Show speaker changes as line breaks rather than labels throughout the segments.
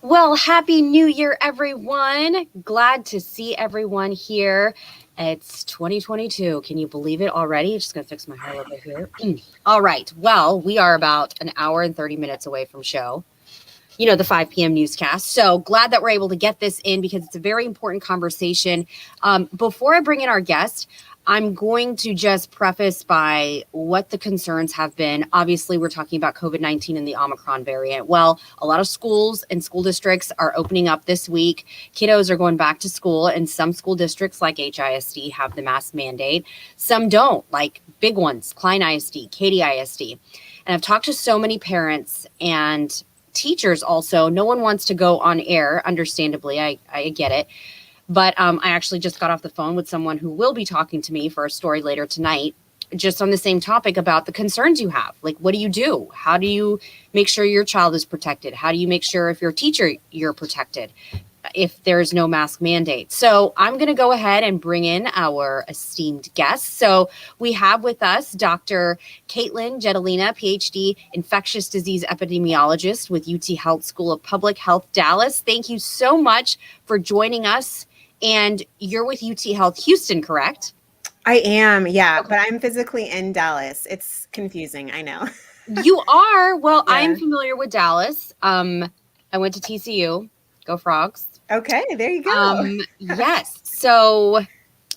Well, happy New Year, everyone. Glad to see everyone here. It's 2022. Can you believe it already? Just going to fix my hair a little bit here. All right. Well, we are about an hour and 30 minutes away from show. The 5 p.m. newscast. So glad that we're able to get this in because it's a very important conversation. Before I bring in our guest, I'm going to just preface by what the concerns have been. Obviously, we're talking about COVID-19 and the Omicron variant. Well, a lot of schools and school districts are opening up this week. Kiddos are going back to school, and some school districts like HISD have the mask mandate. Some don't, like big ones, Klein ISD, Katy ISD. And I've talked to so many parents and teachers also. No one wants to go on air, understandably. I get it. But I actually just got off the phone with someone who will be talking to me for a story later tonight, just on the same topic about the concerns you have. Like, what do you do? How do you make sure your child is protected? How do you make sure if you're a teacher, you're protected if there's no mask mandate? So I'm going to go ahead and bring in our esteemed guests. So we have with us Dr. Caitlin Jetelina, PhD, infectious disease epidemiologist with UT Health School of Public Health, Dallas. Thank you so much for joining us. And you're with UT Health Houston, correct?
I am, yeah, okay. But I'm physically in Dallas. It's confusing, I know.
You are? Well, yeah. I'm familiar with Dallas. I went to TCU. Go Frogs.
Okay, there you go.
Yes. So,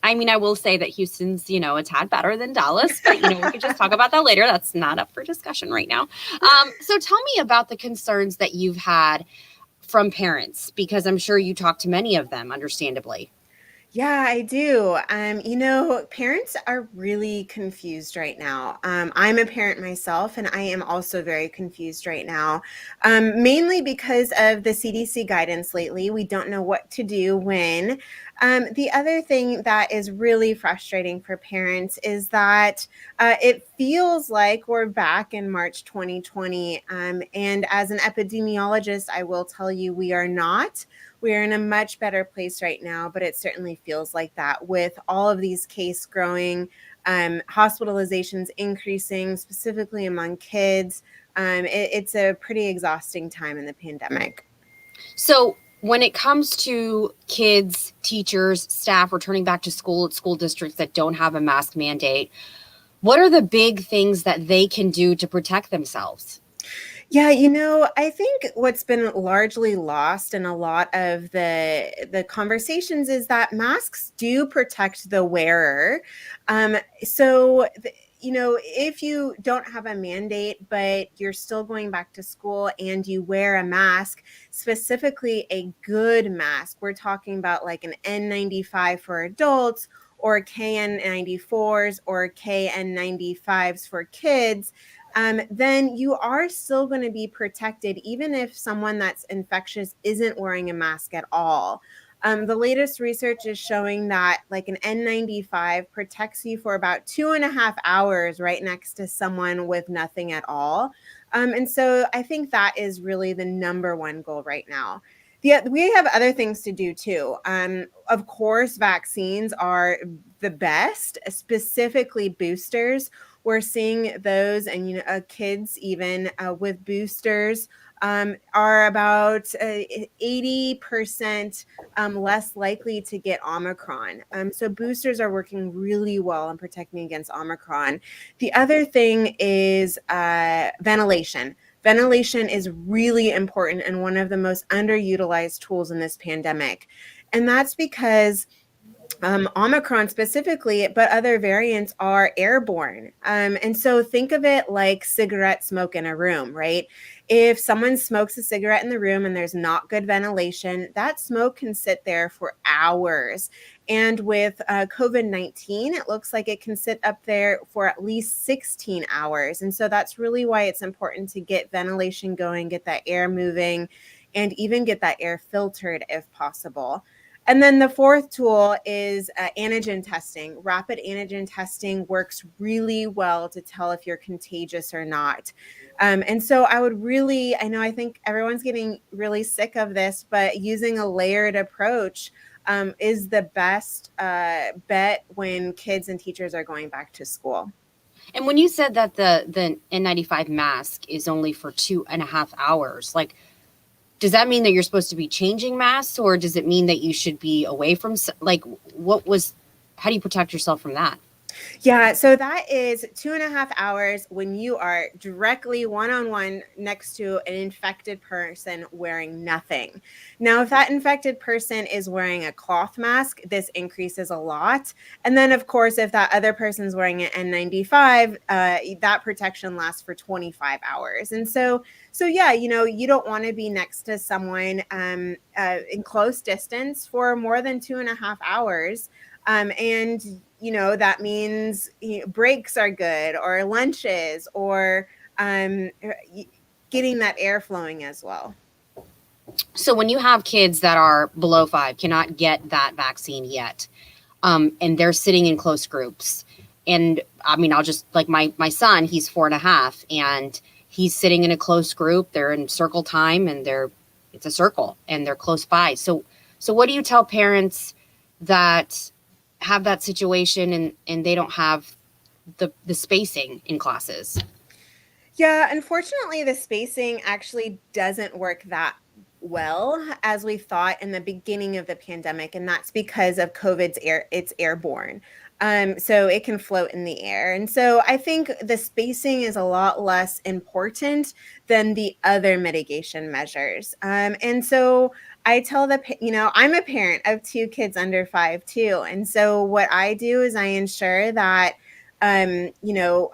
I mean, I will say that Houston's, a tad better than Dallas, but, we could just talk about that later. That's not up for discussion right now. So tell me about the concerns that you've had from parents, because I'm sure you talk to many of them, understandably.
Yeah, I do. Parents are really confused right now. I'm a parent myself, and I am also very confused right now, mainly because of the CDC guidance lately. We don't know what to do when. The other thing that is really frustrating for parents is that it feels like we're back in March 2020. And as an epidemiologist, I will tell you we are not. We're in a much better place right now, but it certainly feels like that with all of these cases growing, hospitalizations increasing, specifically among kids. It's a pretty exhausting time in the pandemic.
So when it comes to kids, teachers, staff returning back to school at school districts that don't have a mask mandate, what are the big things that they can do to protect themselves?
Yeah, I think what's been largely lost in a lot of the conversations is that masks do protect the wearer. If you don't have a mandate, but you're still going back to school and you wear a mask, specifically a good mask, we're talking about like an N95 for adults or KN94s or KN95s for kids, then you are still going to be protected, even if someone that's infectious isn't wearing a mask at all. The latest research is showing that like an N95 protects you for about 2.5 hours right next to someone with nothing at all. And so I think that is really the number one goal right now. Yeah, we have other things to do too. Of course, vaccines are the best, specifically boosters. We're seeing those, and kids even with boosters are about 80% less likely to get Omicron. So boosters are working really well in protecting against Omicron. The other thing is ventilation. Ventilation is really important and one of the most underutilized tools in this pandemic. And that's because Omicron specifically, but other variants are airborne. And so think of it like cigarette smoke in a room, right? If someone smokes a cigarette in the room and there's not good ventilation, that smoke can sit there for hours. And with COVID-19, it looks like it can sit up there for at least 16 hours. And so that's really why it's important to get ventilation going, get that air moving, and even get that air filtered if possible. And then the fourth tool is antigen testing. Rapid antigen testing works really well to tell if you're contagious or not. And so I think everyone's getting really sick of this, but using a layered approach is the best bet when kids and teachers are going back to school.
And when you said that the N95 mask is only for 2.5 hours, like, does that mean that you're supposed to be changing masks, or does it mean that you should be away from, like, how do you protect yourself from that?
Yeah, so that is 2.5 hours when you are directly one-on-one next to an infected person wearing nothing. Now, if that infected person is wearing a cloth mask, this increases a lot. And then, of course, if that other person's wearing an N95, that protection lasts for 25 hours. And so yeah, you don't want to be next to someone in close distance for more than 2.5 hours. And that means breaks are good, or lunches, or getting that air flowing as well.
So when you have kids that are below 5, cannot get that vaccine yet, and they're sitting in close groups, and I mean, I'll just, like, my son, he's 4.5, and he's sitting in a close group. They're in circle time, and it's a circle, and they're close by. So what do you tell parents that have that situation and they don't have the spacing in classes?
Yeah, unfortunately, the spacing actually doesn't work that well as we thought in the beginning of the pandemic, and that's because of it's airborne. So it can float in the air. And so I think the spacing is a lot less important than the other mitigation measures. And so I tell I'm a parent of 2 kids under 5 too. And so what I do is I ensure that I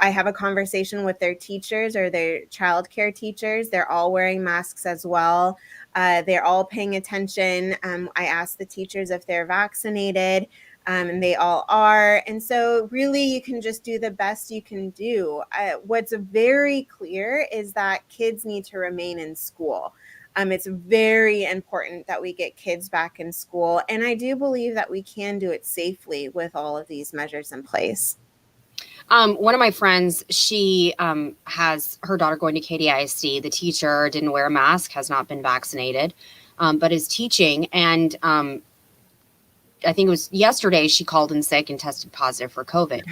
have a conversation with their teachers or their childcare teachers. They're all wearing masks as well. They're all paying attention. I ask the teachers if they're vaccinated, and they all are. And so really you can just do the best you can do. What's very clear is that kids need to remain in school. It's very important that we get kids back in school. And I do believe that we can do it safely with all of these measures in place.
One of my friends, she has her daughter going to KDISD. The teacher didn't wear a mask, has not been vaccinated, but is teaching. And I think it was yesterday she called in sick and tested positive for COVID.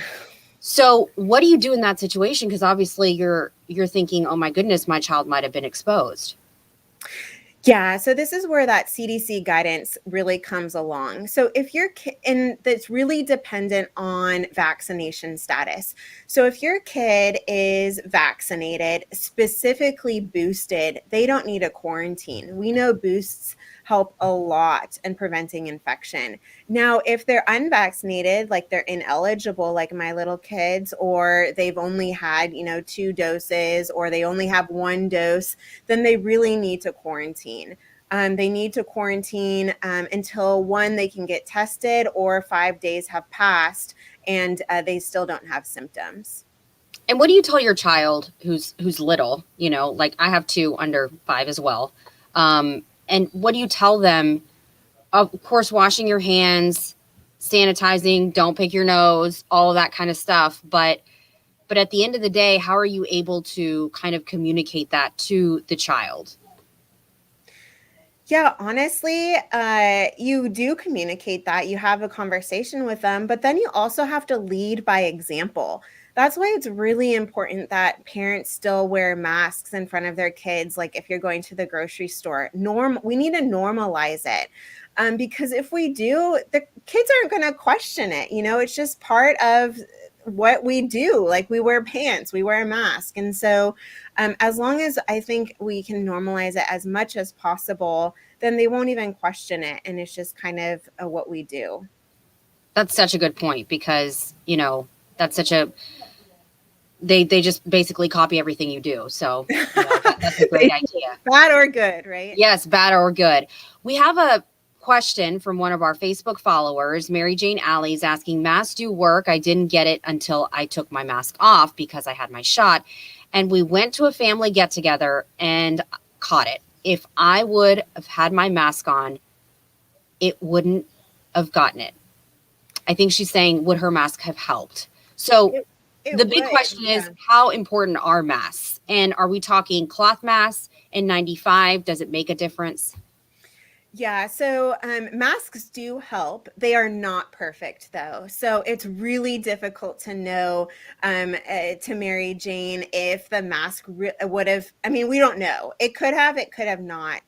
So what do you do in that situation? Because obviously you're thinking, oh my goodness, my child might have been exposed.
Yeah, so this is where that CDC guidance really comes along. So if and that's really dependent on vaccination status. So if your kid is vaccinated, specifically boosted, they don't need a quarantine. We know boosts help a lot in preventing infection. Now, if they're unvaccinated, like they're ineligible, like my little kids, or they've only had, 2 doses, or they only have 1 dose, then they really need to quarantine. They need to quarantine until, 1, they can get tested, or 5 days have passed and they still don't have symptoms.
And what do you tell your child who's little? Like I have 2 under 5 as well. And what do you tell them? Of course, washing your hands, sanitizing, don't pick your nose, all of that kind of stuff. But at the end of the day, how are you able to kind of communicate that to the child?
Yeah, honestly, you do communicate that. You have a conversation with them, but then you also have to lead by example. That's why it's really important that parents still wear masks in front of their kids. Like if you're going to the grocery store, we need to normalize it. Because if we do, the kids aren't going to question it. It's just part of what we do. Like we wear pants, we wear a mask. And so as long as I think we can normalize it as much as possible, then they won't even question it. And it's just kind of what we do.
That's such a good point because, that's such a, they just basically copy everything you do. So that's a great idea.
Bad or good, right?
Yes, bad or good. We have a question from one of our Facebook followers. Mary Jane Alley is asking, masks do work. I didn't get it until I took my mask off because I had my shot. And we went to a family get together and caught it. If I would have had my mask on, it wouldn't have gotten it. I think she's saying, would her mask have helped? So the big question is, how important are masks? And are we talking cloth masks, N95? Does it make a difference?
Yeah, so masks do help. They are not perfect, though. So it's really difficult to know, to Mary Jane, if the mask would have. I mean, we don't know. It could have not.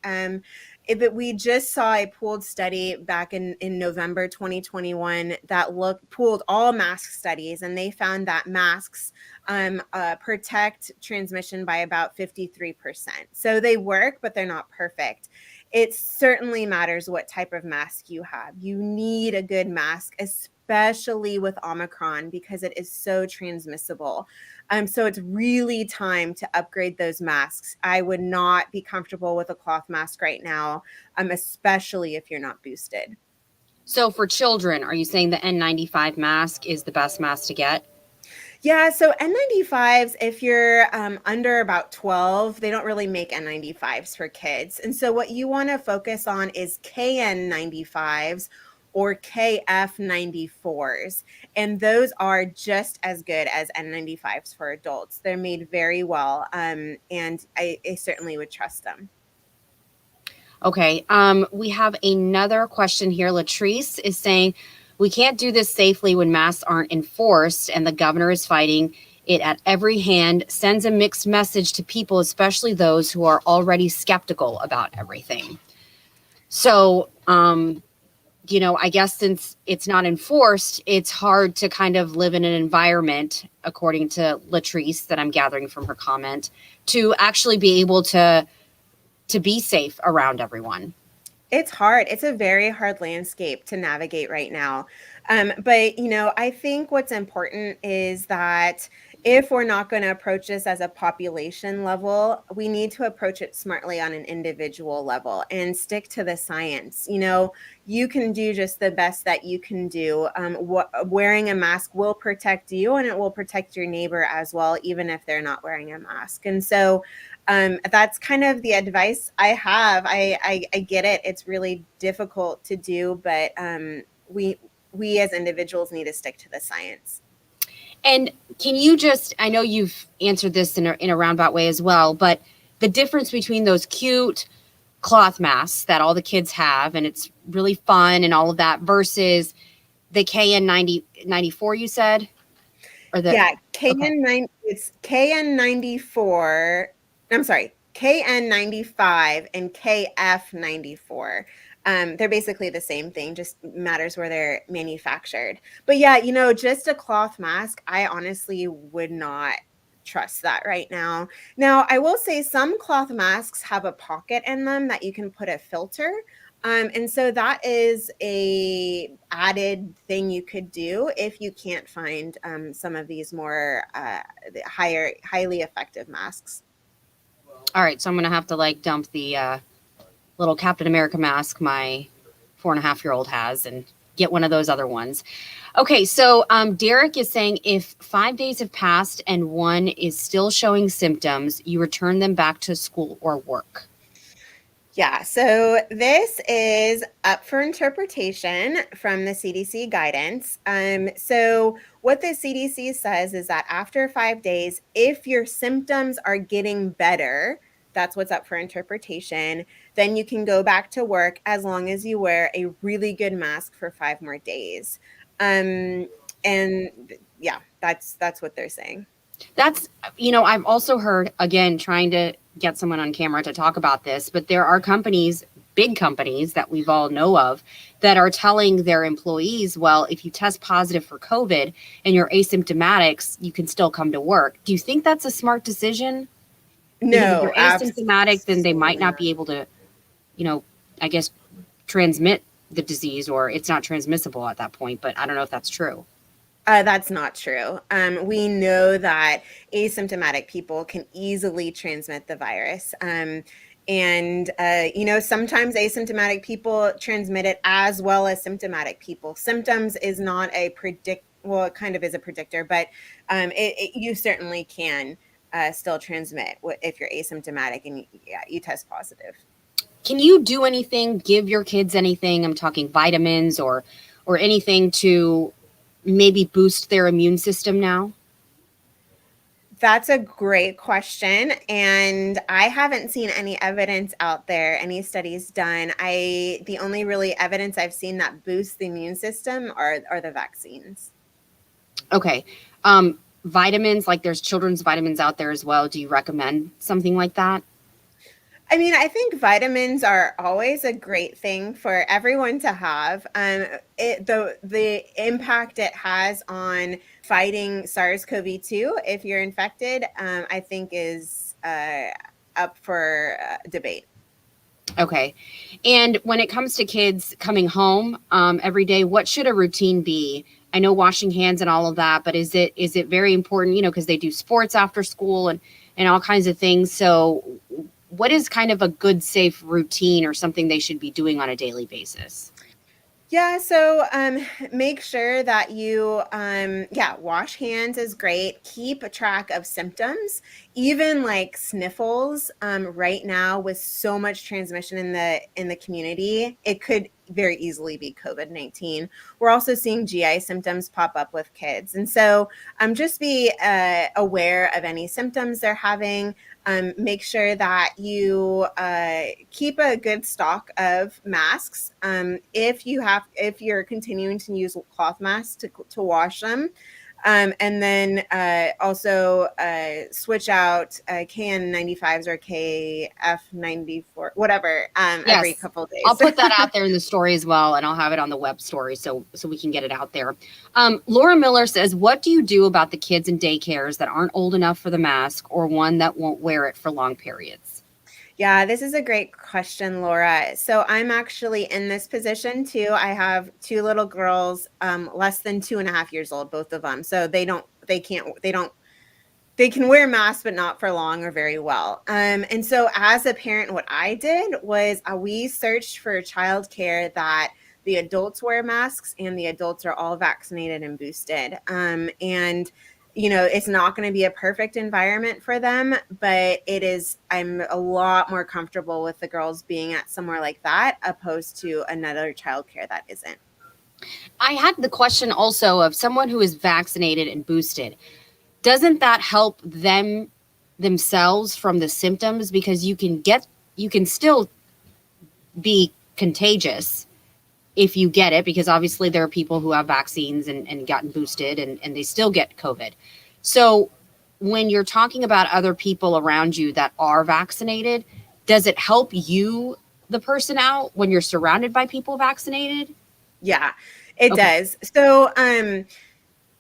But we just saw a pooled study back in November 2021 that pooled all mask studies, and they found that masks protect transmission by about 53%. So they work, but they're not perfect. It certainly matters what type of mask you have. You need a good mask, especially with Omicron, because it is so transmissible. So it's really time to upgrade those masks. I would not be comfortable with a cloth mask right now, especially if you're not boosted.
So for children, are you saying the N95 mask is the best mask to get?
Yeah, so N95s, if you're under about 12, they don't really make N95s for kids. And so what you want to focus on is KN95s or KF94s. And those are just as good as N95s for adults. They're made very well, and I certainly would trust them.
Okay. We have another question here. Latrice is saying, we can't do this safely when masks aren't enforced and the governor is fighting it at every hand, sends a mixed message to people, especially those who are already skeptical about everything. So, I guess since it's not enforced, it's hard to kind of live in an environment, according to Latrice, that I'm gathering from her comment, to actually be able to be safe around everyone.
It's hard. It's a very hard landscape to navigate right now. But, I think what's important is that if we're not going to approach this as a population level, we need to approach it smartly on an individual level and stick to the science. You can do just the best that you can do. Wearing a mask will protect you, and it will protect your neighbor as well, even if they're not wearing a mask. And so that's kind of the advice I have. I get it. It's really difficult to do, but we as individuals need to stick to the science.
And can you I know you've answered this in a roundabout way as well, but the difference between those cute cloth masks that all the kids have, and it's really fun and all of that, versus the KN94 you said?
KN9, it's KN94. I'm sorry, KN95 and KF94. They're basically the same thing, just matters where they're manufactured. But yeah, just a cloth mask, I honestly would not trust that right now. Now, I will say some cloth masks have a pocket in them that you can put a filter. And so that is a added thing you could do if you can't find some of these more highly effective masks.
All right, so I'm gonna have to dump the little Captain America mask my 4.5-year-old has and get one of those other ones. Okay, so Derek is saying if 5 days have passed and one is still showing symptoms, you return them back to school or work.
Yeah, so this is up for interpretation from the CDC guidance. So what the CDC says is that after 5 days, if your symptoms are getting better, that's what's up for interpretation, then you can go back to work as long as you wear a really good mask for 5 more days. And yeah, that's what they're saying.
That's, I've also heard, again, trying to get someone on camera to talk about this, but there are companies, big companies that we've all know of, that are telling their employees, well, if you test positive for COVID and you're asymptomatic, you can still come to work. Do you think that's a smart decision?
No,
if you're asymptomatic, then they might not be able to, I guess, transmit the disease, or it's not transmissible at that point, but I don't know if that's true.
That's not true. We know that asymptomatic people can easily transmit the virus. And sometimes asymptomatic people transmit it as well as symptomatic people. Symptoms is not a well, it kind of is a predictor, but you certainly can still transmit if you're asymptomatic and you test positive.
Can you do anything, give your kids anything? I'm talking vitamins or anything to maybe boost their immune system now?
That's a great question. And I haven't seen any evidence out there, any studies done. The only really evidence I've seen that boosts the immune system are the vaccines.
Okay. Vitamins, like there's children's vitamins out there as well. Do you recommend something like that?
I mean, I think vitamins are always a great thing for everyone to have. The impact it has on fighting SARS-CoV-2 if you're infected, I think is up for debate.
Okay. And when it comes to kids coming home every day, what should a routine be? I know washing hands and all of that, but is it very important, because they do sports after school and all kinds of things. So what is kind of a good, safe routine or something they should be doing on a daily basis?
Yeah, so make sure that you, wash hands is great. Keep a track of symptoms, even like sniffles. Right now, with so much transmission in the community, it could very easily be COVID-19. We're also seeing GI symptoms pop up with kids, and so just be aware of any symptoms they're having. Make sure that you keep a good stock of masks. If you're continuing to use cloth masks to wash them, and then also switch out KN95s or KF94, whatever, every
Yes.
couple of days.
I'll put that out there in the story as well, and I'll have it on the web story so we can get it out there. Laura Miller says, what do you do about the kids in daycares that aren't old enough for the mask or one that won't wear it for long periods?
Yeah, this is a great question, Laura. So I'm actually in this position too. I have two little girls, less than 2.5 years old, both of them. So they can wear masks, but not for long or very well. And so as a parent, what I did was we searched for childcare that the adults wear masks and the adults are all vaccinated and boosted. And it's not going to be a perfect environment for them, but I'm a lot more comfortable with the girls being at somewhere like that opposed to another childcare that isn't.
I had the question also of someone who is vaccinated and boosted. Doesn't that help themselves from the symptoms? Because you can still be contagious if you get it, because obviously there are people who have vaccines and gotten boosted and they still get COVID. So when you're talking about other people around you that are vaccinated, does it help you, the person out, when you're surrounded by people vaccinated?
Yeah, it
Okay.
does.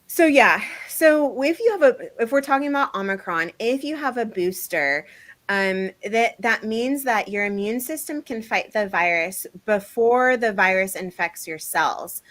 So, yeah. So if we're talking about Omicron, if you have a booster, that means that your immune system can fight the virus before the virus infects your cells.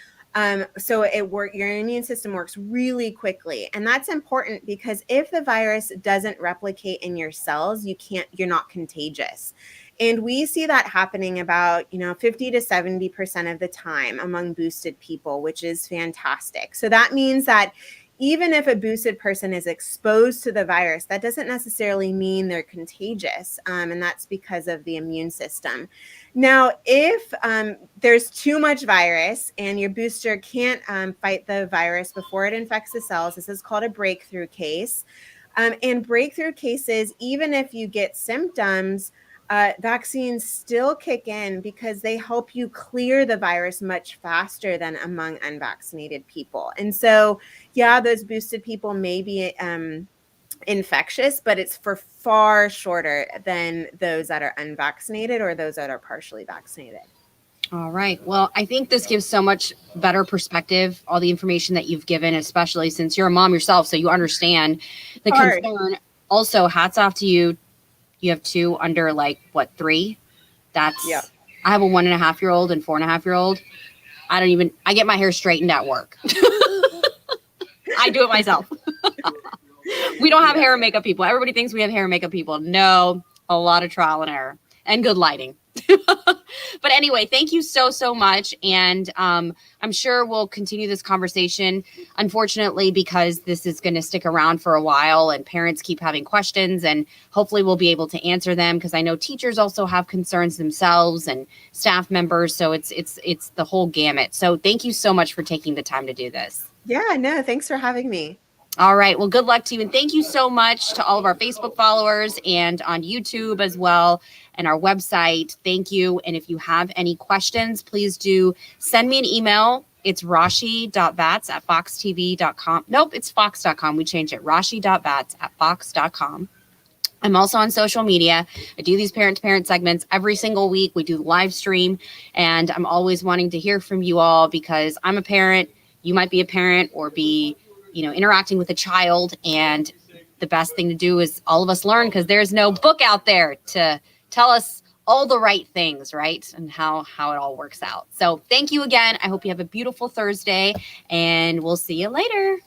So your immune system works really quickly, and that's important because if the virus doesn't replicate in your cells, you're not contagious. And we see that happening about 50 to 70% of the time among boosted people, which is fantastic. So that means that even if a boosted person is exposed to the virus, that doesn't necessarily mean they're contagious. And that's because of the immune system. Now, if there's too much virus and your booster can't fight the virus before it infects the cells, this is called a breakthrough case. And breakthrough cases, even if you get symptoms, vaccines still kick in because they help you clear the virus much faster than among unvaccinated people. And so, yeah, those boosted people may be infectious, but it's for far shorter than those that are unvaccinated or those that are partially vaccinated.
All right. Well, I think this gives so much better perspective, all the information that you've given, especially since you're a mom yourself, so you understand the concern. Also, hats off to you. You have two under 3?
Yeah.
I have a 1.5-year-old and 4.5-year-old. I get my hair straightened at work. I do it myself. We don't have hair and makeup people. Everybody thinks we have hair and makeup people. No, a lot of trial and error and good lighting. But anyway, thank you so much. And I'm sure we'll continue this conversation, unfortunately, because this is going to stick around for a while and parents keep having questions, and hopefully we'll be able to answer them, because I know teachers also have concerns themselves and staff members. So it's the whole gamut. So thank you so much for taking the time to do this.
Yeah, no, thanks for having me.
All right. Well, good luck to you. And thank you so much to all of our Facebook followers and on YouTube as well and our website. Thank you. And if you have any questions, please do send me an email. It's rashi.vats@foxtv.com. Nope, it's fox.com. We changed it. rashi.vats@fox.com. I'm also on social media. I do these parent-to-parent segments every single week. We do live stream, and I'm always wanting to hear from you all because I'm a parent. You might be a parent or be, interacting with a child, and the best thing to do is all of us learn because there's no book out there to tell us all the right things, right? And how it all works out. So thank you again. I hope you have a beautiful Thursday, and we'll see you later.